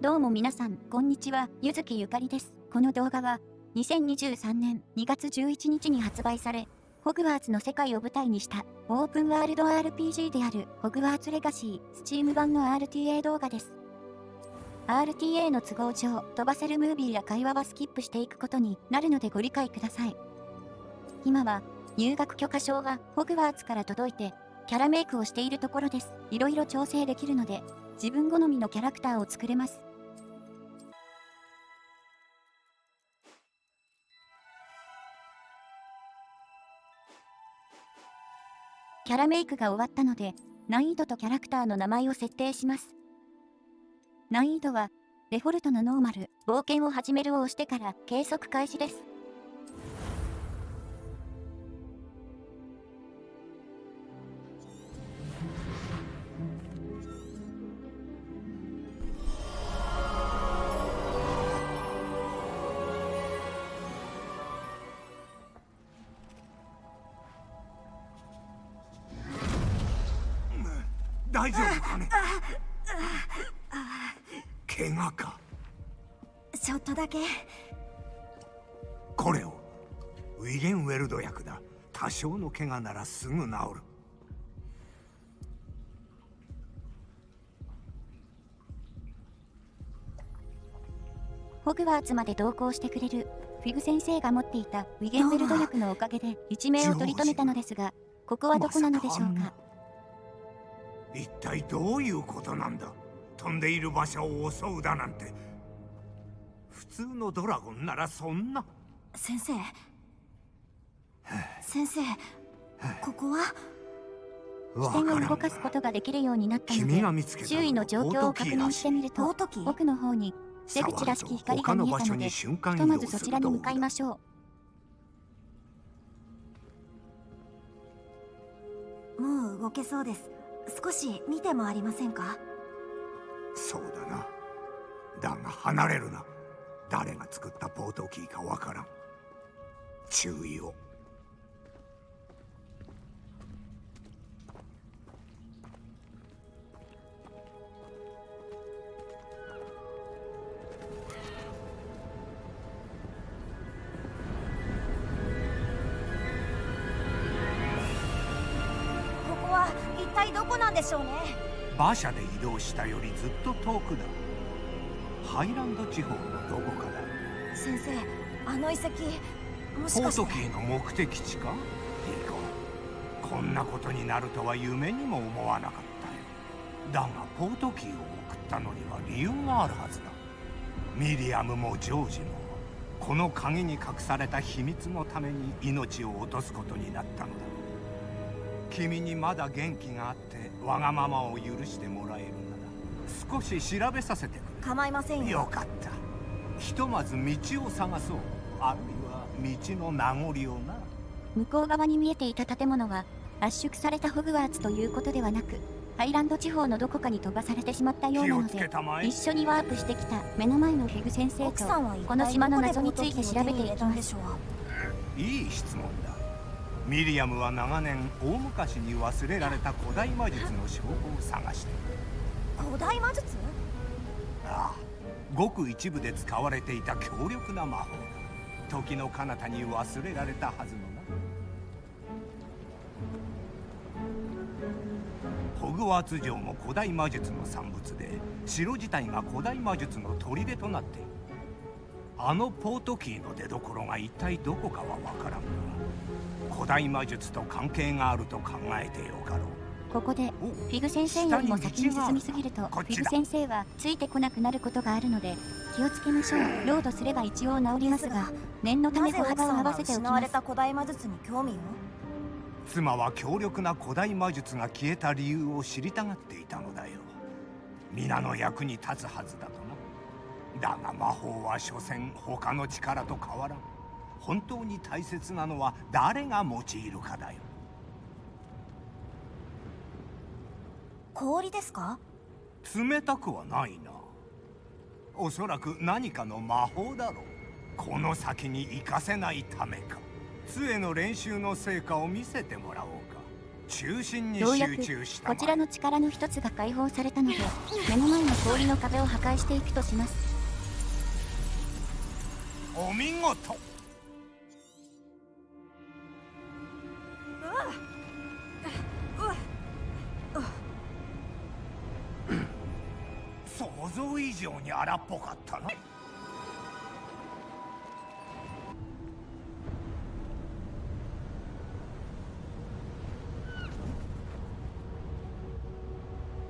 どうも皆さん、こんにちは、ゆずきゆかりです。この動画は、2023年2月11日に発売され、ホグワーツの世界を舞台にしたオープンワールド RPG であるホグワーツレガシー、スチーム版の RTA 動画です。RTA の都合上、飛ばせるムービーや会話はスキップしていくことになるのでご理解ください。今は、入学許可証がホグワーツから届いて、キャラメイクをしているところです。いろいろ調整できるので、自分好みのキャラクターを作れます。キャラメイクが終わったので、難易度とキャラクターの名前を設定します。難易度は、デフォルトのノーマル、冒険を始めるを押してから計測開始です。大丈夫かね。怪我か。ちょっとだけ。これをウィゲンウェルド薬だ。多少の怪我ならすぐ治る。ホグワーツまで同行してくれるフィグ先生が持っていたウィゲンウェルド薬のおかげで一命を取り留めたのですが、ここはどこなのでしょうか。一体どういうことなんだ。飛んでいる馬車を襲うだなんて。普通のドラゴンならそんな。先生ここは視点を動かすことができるようになったので、周囲の状況を確認してみると、奥の方に出口らしき光が見えたので、ひとまずそちらに向かいましょう。もう動けそうです。少し見て回りませんか。そうだな。だが離れるな。誰が作ったポートキーかわからん。注意を。ここは一体どこなんでしょうね。馬車で移動したよりずっと遠くだ。ハイランド地方のどこかだ。先生、あの遺跡、もしポかして。ートキーの目的地か。いいか。こんなことになるとは夢にも思わなかったよ。だがポートキーを送ったのには理由があるはずだ。ミリアムもジョージもこの鍵に隠された秘密のために命を落とすことになったのだ。君にまだ元気があってわがままを許してもらえるなら少し調べさせてくれ。構いませんよ。よかった。ひとまず道を探そう。あるいは道の名残をな。う。向こう側に見えていた建物は、圧縮されたホグワーツということではなく、ハイランド地方のどこかに飛ばされてしまったようなので、一緒にワープしてきた目の前のフィグ先生と、この島の謎について調べていきます。いい質問だ。ミリアムは長年大昔に忘れられた古代魔術の証拠を探している。古代魔術？ああ、ごく一部で使われていた強力な魔法だ。時の彼方に忘れられたはずのな。ホグワーツ城も古代魔術の産物で、城自体が古代魔術の砦となっている。あのポートキーの出所が一体どこかはわからんが、古代魔術と関係があると考えてよかろう。ここでフィグ先生よりも先に進みすぎると、フィグ先生はついてこなくなることがあるので気をつけましょう。ロードすれば一応治りますが、念のため歩幅を合わせておき失われます。た古代魔術に興味を。妻は強力な古代魔術が消えた理由を知りたがっていたのだよ。皆の役に立つはずだとな。だが魔法は所詮他の力と変わらん。本当に大切なのは誰が用いるかだよ。氷ですか？冷たくはないな。おそらく何かの魔法だろう。この先に活かせないためか。杖の練習の成果を見せてもらおうか。中心にようやく集中したまえ。こちらの力の一つが解放されたので、目の前の氷の壁を破壊していくとします。お見事。想像以上に荒っぽかったな。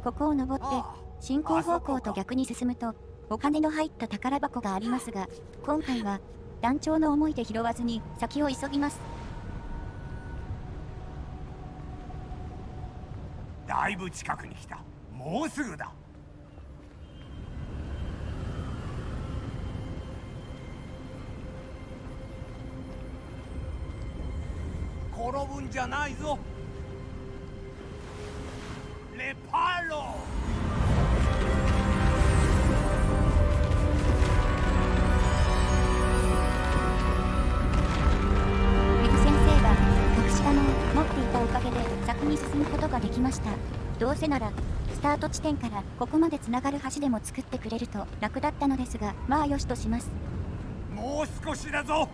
ここを登って進行方向と逆に進むとお金の入った宝箱がありますが、今回は団長の思いで拾わずに先を急ぎます。だいぶ近くに来た。もうすぐだ。転ぶんじゃないぞ。レパロ。ウィグ先生が隠し玉を持っていたおかげで先に進むことができました。どうせならスタート地点からここまでつながる橋でも作ってくれると楽だったのですが、まあよしとします。もう少しだぞ。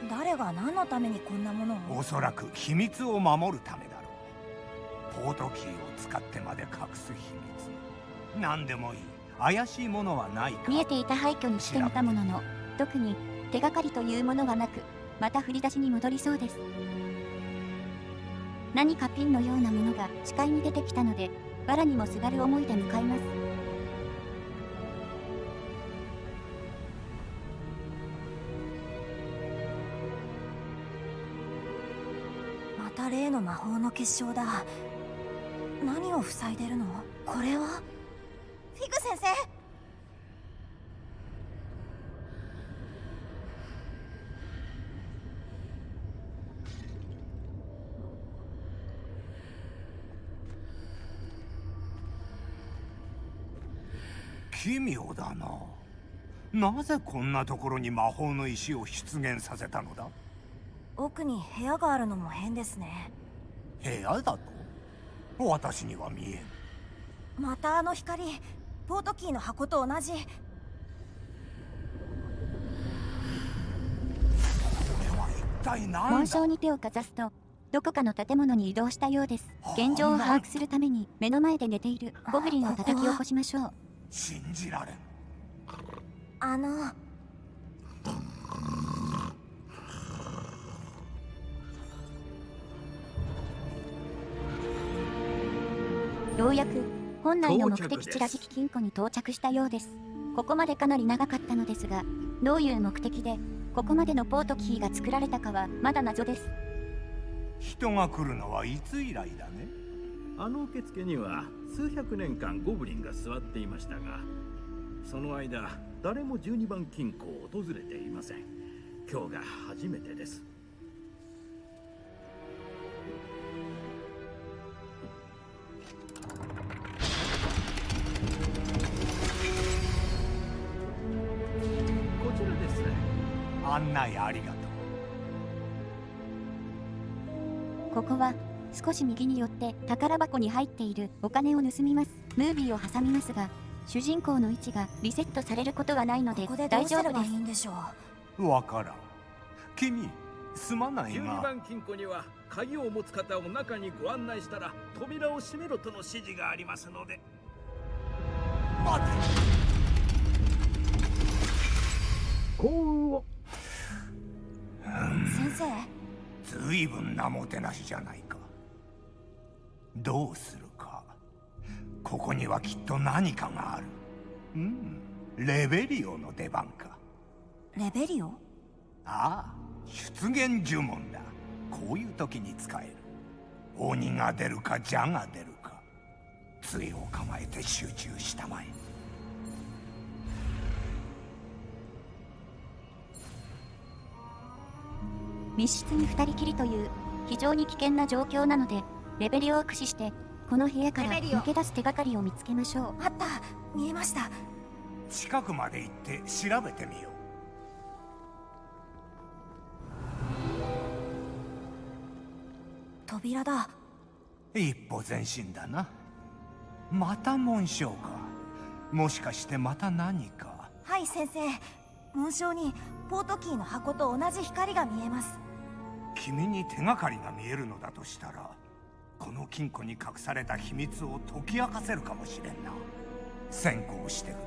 誰が何のためにこんなものを？おそらく秘密を守るためだろう。ポートキーを使ってまで隠す秘密。何でもいい。怪しいものはないか。見えていた廃墟にしてみたものの、特に手がかりというものはなく、また振り出しに戻りそうです。何かピンのようなものが視界に出てきたので、藁にもすがる思いで向かいます。また例の魔法の結晶だ。何を塞いでるの？これはフィグ先生。奇妙だな。なぜこんなところに魔法の石を出現させたのだ？奥に部屋があるのも変ですね。部屋だと？私には見えん。またあの光、ポートキーの箱と同じ。これは一体何だ？紋章に手をかざすと、どこかの建物に移動したようです。現状を把握するために目の前で寝ているゴブリンを叩き起こしましょう。信じられん。ようやく本来の目的地らしき金庫に到着したようです。ここまでかなり長かったのですが、どういう目的でここまでのポートキーが作られたかはまだ謎です。人が来るのはいつ以来だね？あの受付には数百年間ゴブリンが座っていましたが、その間誰も12番金庫を訪れていません。今日が初めてです。こちらです。案内ありがとう。ここは少し右に寄って宝箱に入っているお金を盗みます。ムービーを挟みますが、主人公の位置がリセットされることがないのでここでど大うすればい丈夫です。いんでしょう？わからん。君、すまない12が。番金庫には鍵を持つ方を中にご案内したら扉を閉めろとの指示がありますので。待て。幸運を。先生。ずいぶんなもてなしじゃないか。どうするか。ここにはきっと何かがある。レベリオの出番か。レベリオ？ああ、出現呪文だ。こういう時に使える。鬼が出るか蛇が出るか。杖を構えて集中したまえ。密室に2人きりという非常に危険な状況なので、レベリオを駆使してこの部屋から抜け出す手がかりを見つけましょう。あった、見えました。近くまで行って調べてみよ扉だ。う。一歩前進だな。また紋章か。もしかしてまた何か。はい先生、紋章にポートキーの箱と同じ光が見えます。君に手がかりが見えるのだとしたら、この金庫に隠された秘密を解き明かせるかもしれんな。先行してくれ。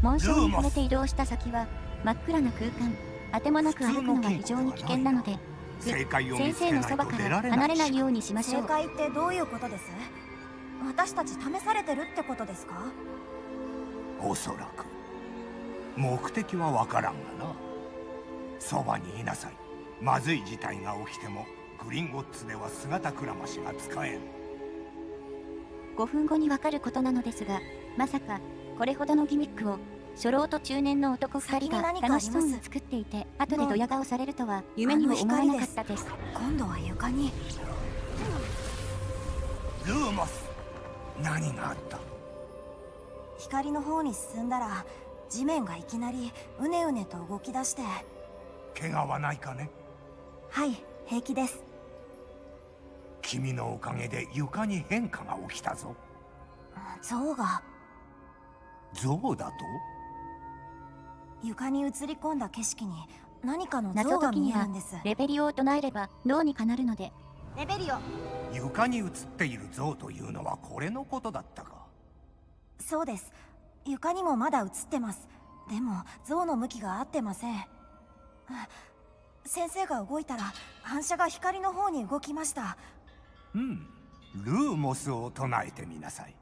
紋章に触れて移動した先は真っ暗な空間。あてもなく歩くのは非常に危険なので、正解を見先生つけないとのそばから出られ離れないしようにしましょ正う。解ってどういうことです？私たち試されてるってことですか？おそらく目的はわからんがな。そばにいなさい。まずい事態が起きてもグリンゴッツでは姿くらましが使えん。5分後にわかることなのですが、まさかこれほどのギミックを初老と中年の男2人が楽しそうに作っていて、後でドヤ顔されるとは夢にも思わなかったです。今度は床に。ルーモス、何があった？光の方に進んだら地面がいきなりうねうねと動き出して。怪我はないかね？はい、平気です。君のおかげで床に変化が起きたぞ。象が象だと？床に映り込んだ景色に何かの謎像が解きには見えるんです。レベリオを唱えればどうにかなるので。レベリオ。床に映っている像というのはこれのことだったか。そうです。床にもまだ映ってます。でも像の向きが合ってません。先生が動いたら反射が光の方に動きました。ルーモスを唱えてみなさい。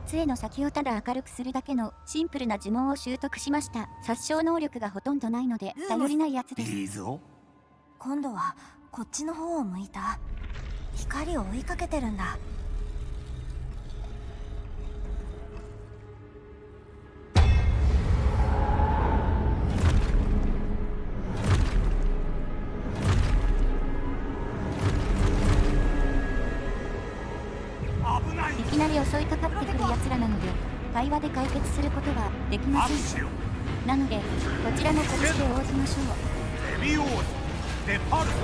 杖の先をただ明るくするだけのシンプルな呪文を習得しました。殺傷能力がほとんどないので頼りないやつです。いいぞ。今度はこっちの方を向いた。光を追いかけてるんだ。危ない。いきなり襲いかかってくる奴らなので、会話で解決することはできません。しろ。なので、こちらもこっちで応じましょう。レビオーズ、デパルト。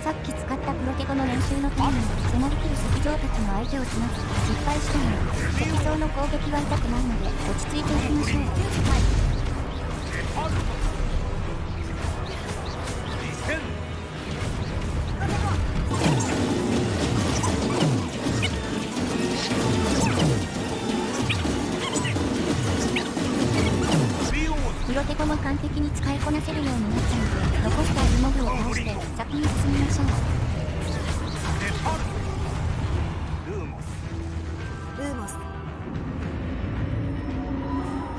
さっき使ったプロテゴの練習のために迫り来る石像たちの相手をします。失敗しても石像の攻撃は痛くないので落ち着いていきましょう。デパルト。2000。プロテゴも完璧に使いこなせるようになったので、残したリモブを倒して先に進みましょう。デパルト。ルーモス、ルーモス。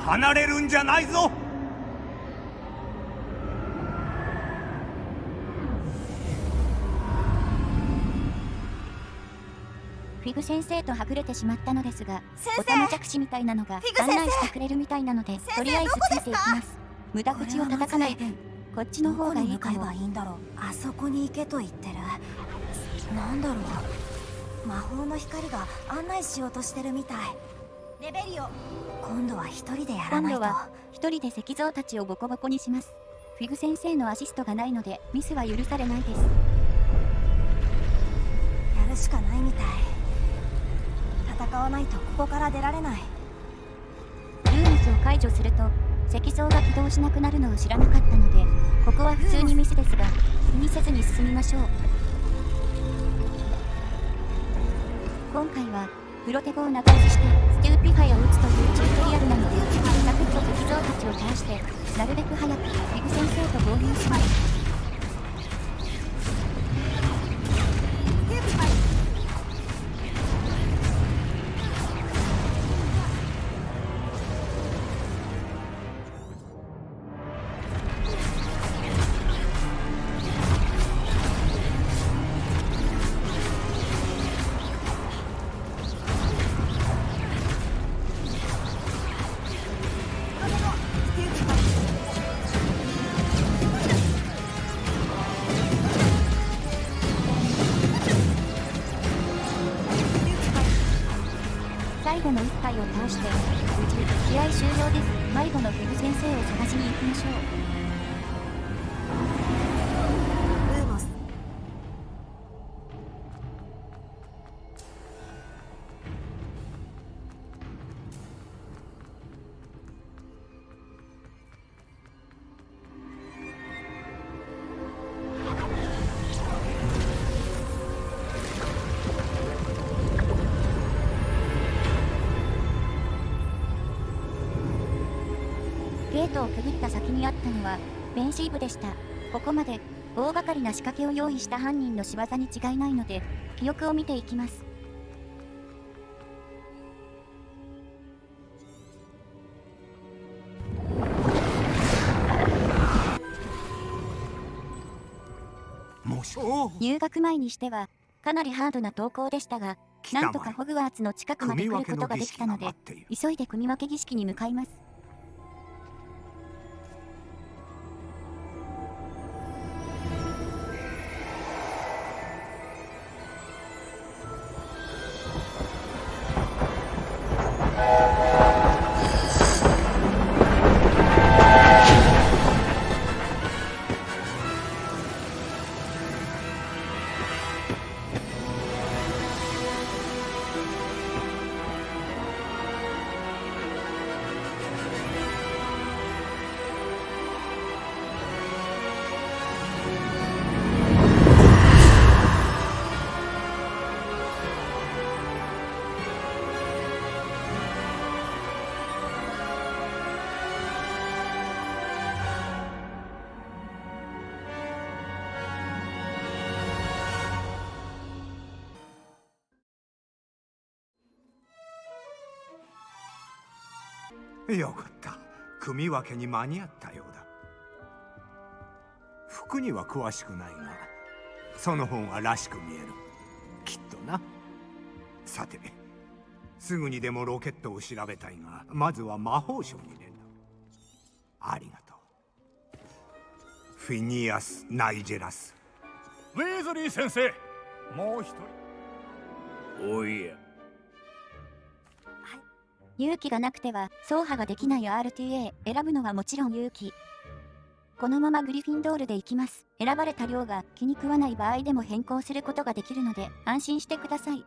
離れるんじゃないぞ。フィグ先生とはぐれてしまったのですが、先生オタマジャクシみたいなのがフィグ先生案内してくれるみたいなので、とりあえずついていきます。無駄口を叩かない分、こっちの方がいいかもどこに向かえば。いいんだろう。あそこに行けと言ってる。なんだろう。魔法の光が案内しようとしてるみたい。レベリオ。今度は一人でやらないと。今度は一人で石像たちをボコボコにします。フィグ先生のアシストがないのでミスは許されないです。やるしかないみたい。戦わないとここから出られない。ルームスを解除すると石像が起動しなくなるのを知らなかったので、ここは普通にミスですが気にせずに進みましょう。今回はプロテゴを長押ししてステューピファイを撃つというチュートリアルなので、サクッと石像たちを倒してなるべく早くフィグ先生と合流します。後の一体を倒して無事試合終了です。迷子のフェグ先生を探しに行きましょう。ウーボス。ゲートをくぐった先にあったのはベンシー部でした。ここまで大掛かりな仕掛けを用意した犯人の仕業に違いないので記憶を見ていきます。もし入学前にしてはかなりハードな登校でしたが、なんとかホグワーツの近くまで来ることができたので急いで組分け儀式に向かいます。よかった。組分けに間に合ったようだ。服には詳しくないが、その方がらしく見える。きっとな。さて、すぐにでもロケットを調べたいが、まずは魔法省に連絡。ありがとう。フィニアス・ナイジェラス。ウェーズリー先生、もう一人。おや。勇気がなくては走破ができない RTA。 選ぶのはもちろん勇気。このままグリフィンドールで行きます。選ばれた量が気に食わない場合でも変更することができるので安心してください。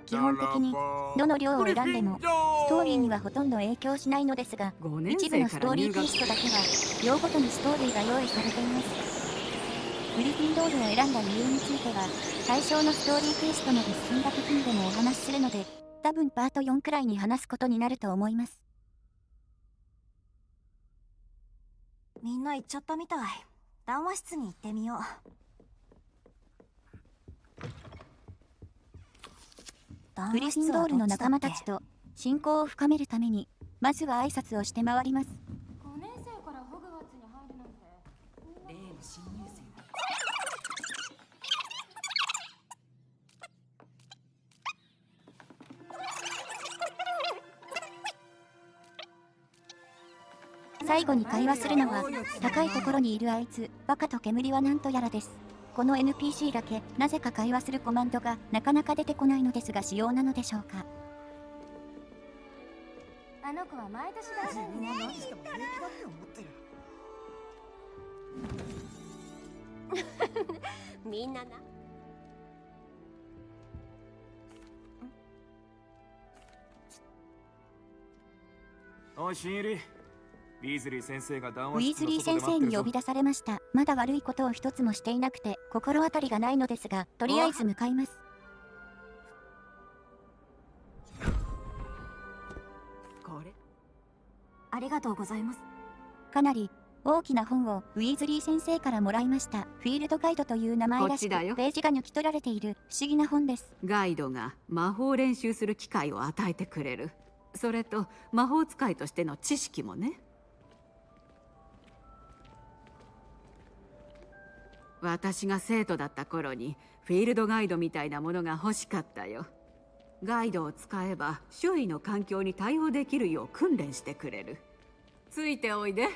基本的にどの量を選んでもストーリーにはほとんど影響しないのですが、一部のストーリーテイストだけは量ごとにストーリーが用意されています。グリフィンドールを選んだ理由については対象のストーリーテイストまで進んだ時にでもお話しするので、多分パート4くらいに話すことになると思います。みんな行っちゃったみたい。談話室に行ってみよう。グリフィンドールの仲間たちと親交を深めるためにまずは挨拶をして回ります。5年生からホグワーツに入るなんて例の新入生だ。最後に会話するのは高いところにいるあいつ、バカと煙はなんとやらです。この NPC だけなぜか会話するコマンドがなかなか出てこないのですが、仕様なのでしょうか。あの子は毎年大事にね。みんなな。おい新入り、ウィーズリー先生が談ウ話室ィーズリーの外で待ってるぞ。先生に呼び出されました。まだ悪いことを一つもしていなくて心当たりがないのですが、とりあえず向かいます。これありがとうございます。かなり大きな本をウィーズリー先生からもらいました。フィールドガイドという名前らしく、こっちだよページが抜き取られている不思議な本です。ガイドが魔法を練習する機会を与えてくれる。それと魔法使いとしての知識もね。私が生徒だった頃にフィールドガイドみたいなものが欲しかったよ。ガイドを使えば周囲の環境に対応できるよう訓練してくれる。ついておいで。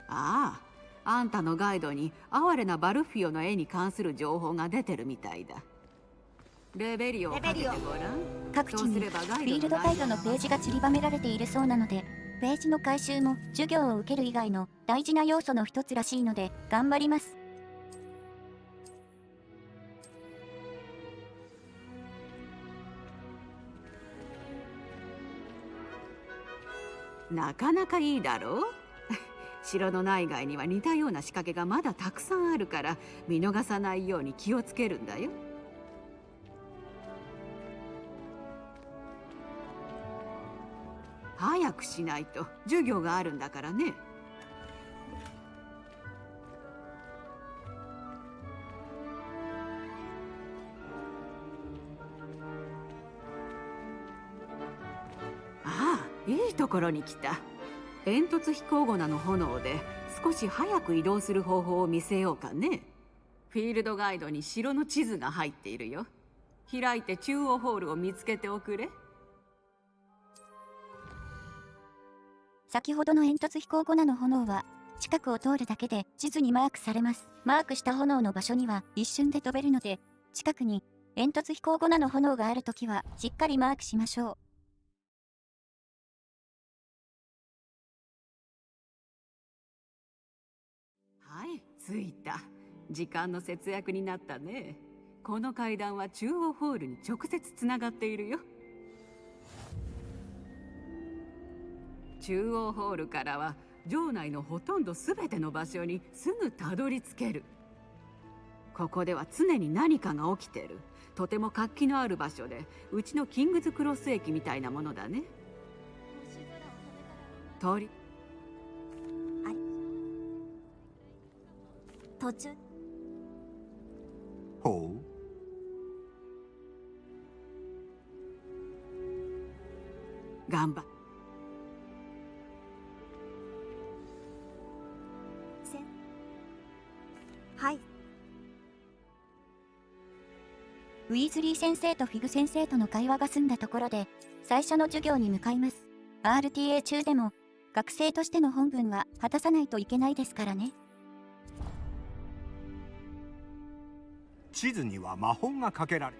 ああ、あんたのガイドに哀れなバルフィオの絵に関する情報が出てるみたいだ。レベリオをかけてごらん。各地にフそうすればガイドのィールドガイドのページが散りばめられているそうなので、ページの回収も授業を受ける以外の大事な要素の一つらしいので頑張ります。なかなかいいだろう。城の内外には似たような仕掛けがまだたくさんあるから見逃さないように気をつけるんだよ。早くしないと授業があるんだからね。ああ、いいところに来た。煙突飛行壕の炎で少し早く移動する方法を見せようかね。フィールドガイドに城の地図が入っているよ。開いて中央ホールを見つけておくれ。先ほどの煙突飛行壕の炎は近くを通るだけで地図にマークされます。マークした炎の場所には一瞬で飛べるので、近くに煙突飛行壕の炎があるときはしっかりマークしましょう。はい、着いた。時間の節約になったね。この階段は中央ホールに直接つながっているよ。中央ホールからは城内のほとんど全ての場所にすぐたどり着ける。ここでは常に何かが起きてる。とても活気のある場所で、うちのキングズクロス駅みたいなものだね。通り途中ほう。頑張っはい。ウィーズリー先生とフィグ先生との会話が済んだところで最初の授業に向かいます。RTA 中でも学生としての本分は果たさないといけないですからね。地図には魔法がかけられ、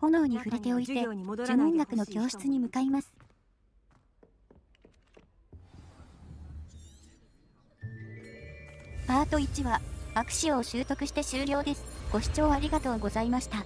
炎に触れておいて呪文学の教室に向かいます。パート1はアクシオを習得して終了です。ご視聴ありがとうございました。